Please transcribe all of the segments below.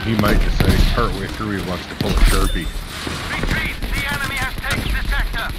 He might decide partway through he wants to pull a Sharpie. Retreat! The enemy has taken the sector!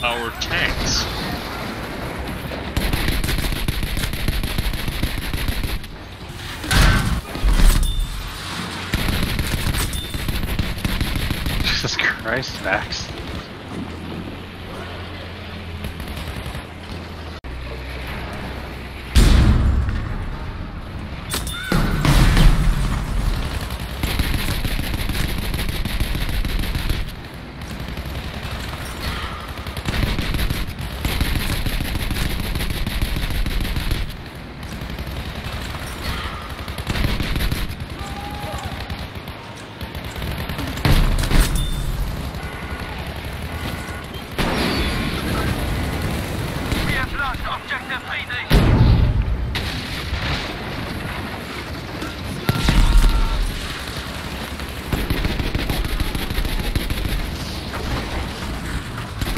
Our tanks. Jesus Christ, Max.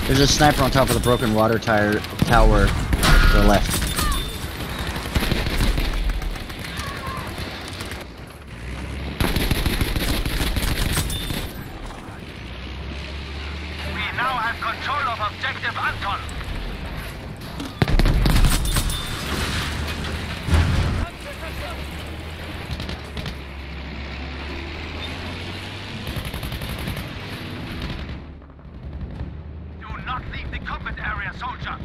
There's a sniper on top of the broken water tower to the left. We now have control of objective Anton. Do not leave the combat area, soldier.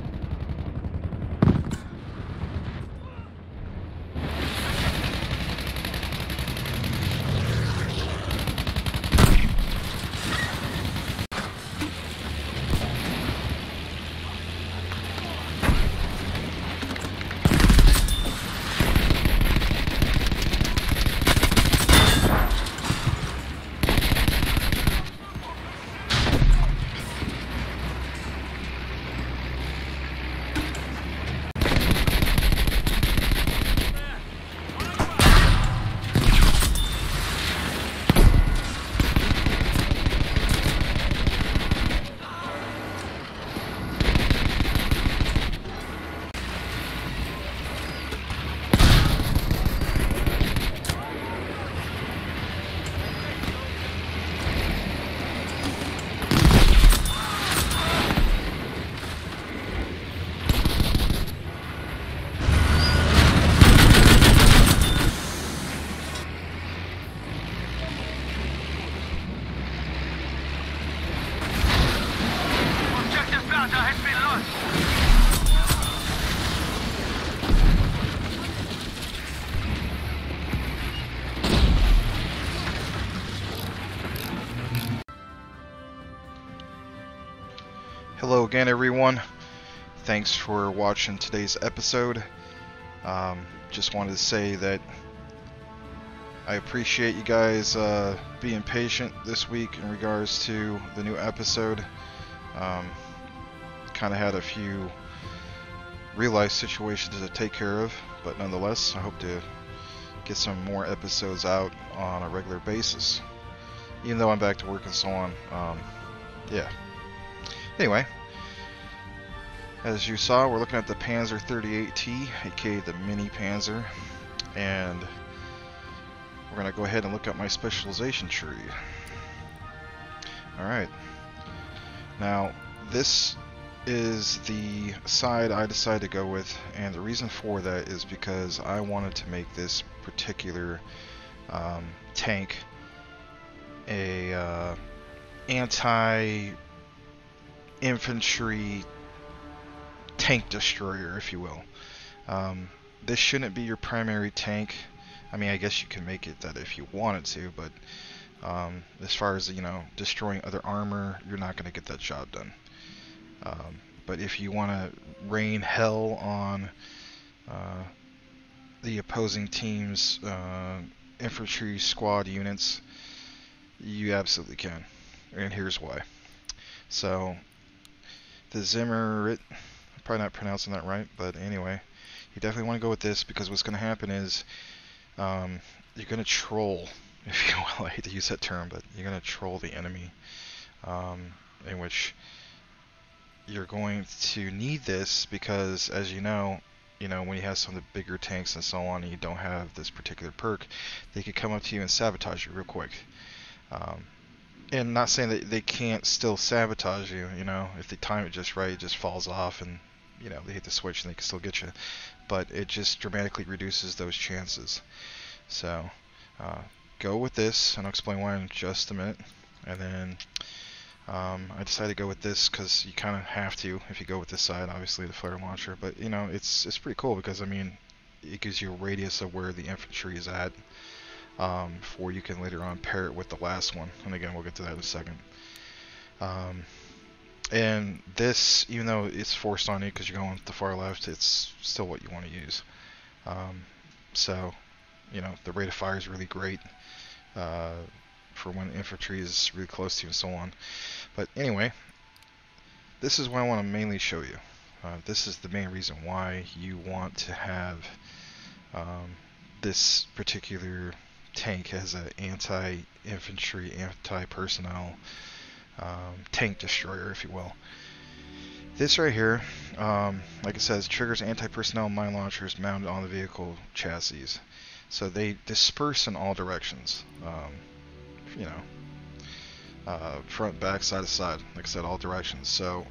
Hello again, everyone. Thanks for watching today's episode. Just wanted to say that I appreciate you guys being patient this week in regards to the new episode. Kind of had a few real-life situations to take care of, but nonetheless, I hope to get some more episodes out on a regular basis. Even though I'm back to work and so on, yeah. Anyway, as you saw, we're looking at the Panzer 38T, aka the Mini Panzer, and we're going to go ahead and look at my specialization tree. Alright, now this is the side I decided to go with, and the reason for that is because I wanted to make this particular tank a anti-infantry tank destroyer, if you will. This shouldn't be your primary tank. I mean, I guess you can make it that if you wanted to, but as far as, you know, destroying other armor, you're not going to get that job done. But if you want to rain hell on the opposing team's infantry squad units, you absolutely can. And here's why. So, the Zimmer, I'm probably not pronouncing that right, but anyway, you definitely want to go with this, because what's going to happen is you're going to troll, if you will. I hate to use that term, but you're going to troll the enemy, in which you're going to need this because, as you know, when you have some of the bigger tanks and so on, and you don't have this particular perk, they could come up to you and sabotage you real quick. And not saying that they can't still sabotage you, you know, if they time it just right, it just falls off and, you know, they hit the switch and they can still get you. But it just dramatically reduces those chances. So, go with this, and I'll explain why in just a minute. And then, I decided to go with this because you kind of have to if you go with this side, obviously the flare launcher. But, you know, it's pretty cool because, I mean, it gives you a radius of where the infantry is at. Before you can later on pair it with the last one, and again we'll get to that in a second. And this, even though it's forced on you because you're going to the far left, it's still what you want to use. So, you know, the rate of fire is really great for when infantry is really close to you and so on. But anyway, this is what I want to mainly show you. This is the main reason why you want to have this particular tank as an anti-infantry, anti-personnel tank destroyer, if you will. This right here, like it says, triggers anti-personnel mine launchers mounted on the vehicle chassis. So they disperse in all directions. You know, front, back, side to side. Like I said, all directions. So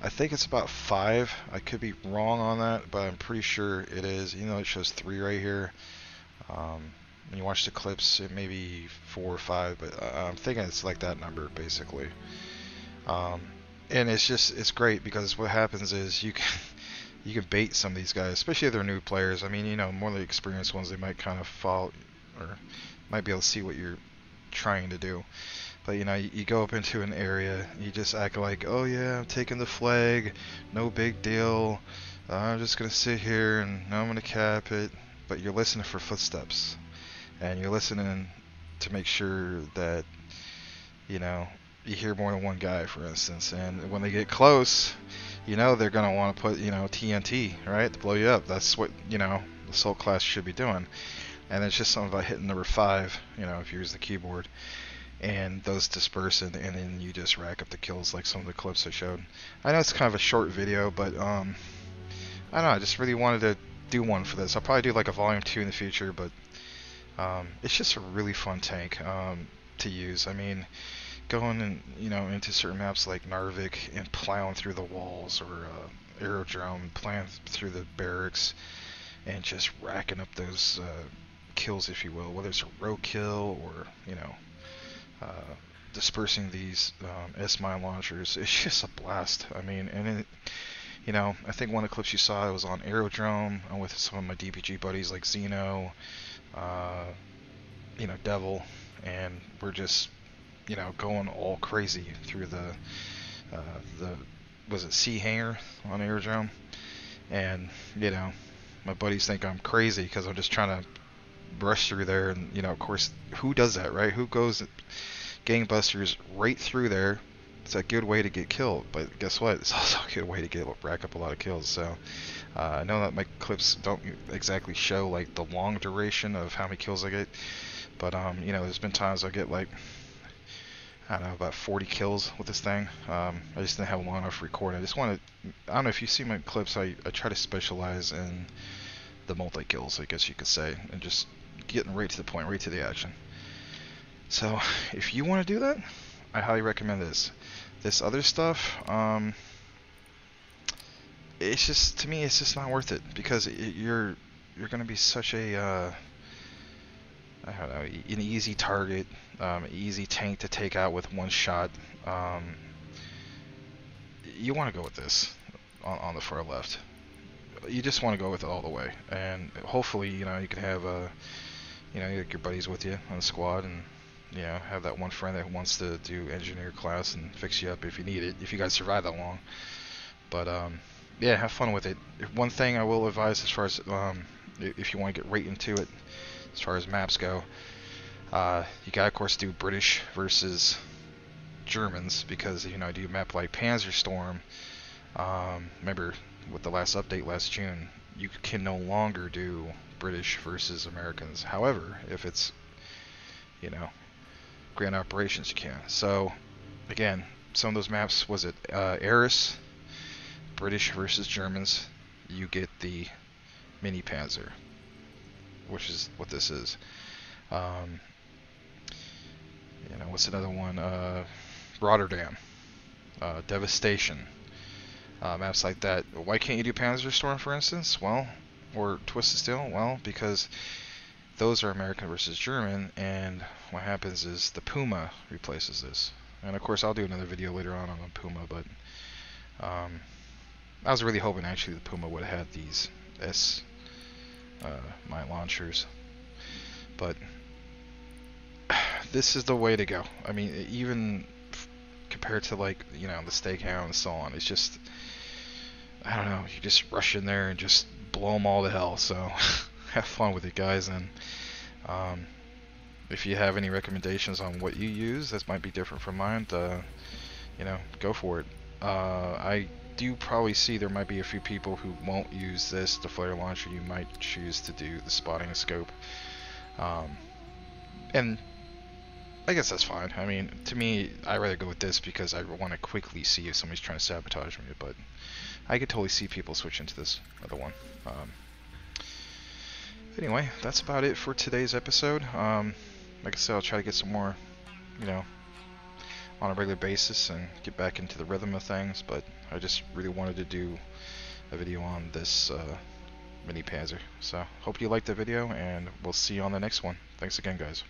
I think it's about 5. I could be wrong on that, but I'm pretty sure it is. You know, it shows 3 right here. When you watch the clips, it may be 4 or 5, but I'm thinking it's like that number, basically. And it's great because what happens is you can bait some of these guys, especially if they're new players. I mean, you know, more the experienced ones, they might kind of follow or might be able to see what you're trying to do. But you know, you go up into an area, you just act like, oh yeah, I'm taking the flag, no big deal. I'm just gonna sit here and now I'm gonna cap it. But you're listening for footsteps, and you're listening to make sure that, you know, you hear more than one guy, for instance. And when they get close, you know they're gonna want to put, you know, TNT, right, to blow you up. That's what, you know, the assault class should be doing. And it's just something about hitting number 5, you know, if you use the keyboard, and those disperse, and then you just rack up the kills like some of the clips I showed. I know it's kind of a short video, but I don't know, I just really wanted to do one for this. I'll probably do like a volume 2 in the future, but it's just a really fun tank to use. I mean, going and, you know, into certain maps like Narvik and plowing through the walls, or Aerodrome, plowing through the barracks, and just racking up those kills, if you will, whether it's a row kill or, you know, dispersing these S-mine launchers. It's just a blast. I mean, and it, you know, I think one of the clips you saw, it was on Aerodrome with some of my DPG buddies like Zeno, you know, Devil, and we're just, you know, going all crazy through the was it Sea Hangar on Aerodrome, and, you know, my buddies think I'm crazy because I'm just trying to brush through there, and, you know, of course, who does that, right? Who goes gangbusters right through there? It's a good way to get killed, but guess what? It's also a good way to rack up a lot of kills. So I know that my clips don't exactly show like the long duration of how many kills I get, but you know, there's been times I get like I don't know, about 40 kills with this thing. I just didn't have long enough to record. I just wanted, I don't know if you see my clips, I try to specialize in the multi-kills, I guess you could say, and just getting right to the point, right to the action. So, if you want to do that, I highly recommend this. This other stuff, it's just, to me, it's just not worth it, because you're going to be such a, I don't know, an easy target, easy tank to take out with one shot. You want to go with this on the far left. You just want to go with it all the way, and hopefully, you know, you can have you know, your buddies with you on the squad, and you know, have that one friend that wants to do engineer class and fix you up if you need it, if you guys survive that long. But yeah, have fun with it. One thing I will advise, as far as if you want to get right into it, as far as maps go, you gotta of course do British versus Germans, because you know, do a map like Panzer Storm, remember with the last update last June, you can no longer do British versus Americans. However, if it's, you know, grand operations, you can. So again, some of those maps, was it Eris, British versus Germans, you get the mini Panzer, which is what this is. You know, what's another one? Rotterdam, Devastation, maps like that. Why can't you do Panzer Storm, for instance? Well, or Twisted Steel? Well, because those are American versus German, and what happens is the Puma replaces this. And of course, I'll do another video later on the Puma, but I was really hoping actually the Puma would have had these mine launchers, but this is the way to go. I mean, even compared to, like, you know, the Steakhound and so on, it's just, I don't know, you just rush in there and just blow them all to hell. So have fun with it, guys, and if you have any recommendations on what you use that might be different from mine, you know, go for it. I do probably see there might be a few people who won't use this, the flare launcher. You might choose to do the spotting scope, and I guess that's fine. I mean, to me, I'd rather go with this because I want to quickly see if somebody's trying to sabotage me, but I could totally see people switching to this other one. Anyway, that's about it for today's episode. Like I said, I'll try to get some more, you know, on a regular basis and get back into the rhythm of things, but I just really wanted to do a video on this mini Panzer. So, hope you liked the video, and we'll see you on the next one. Thanks again, guys.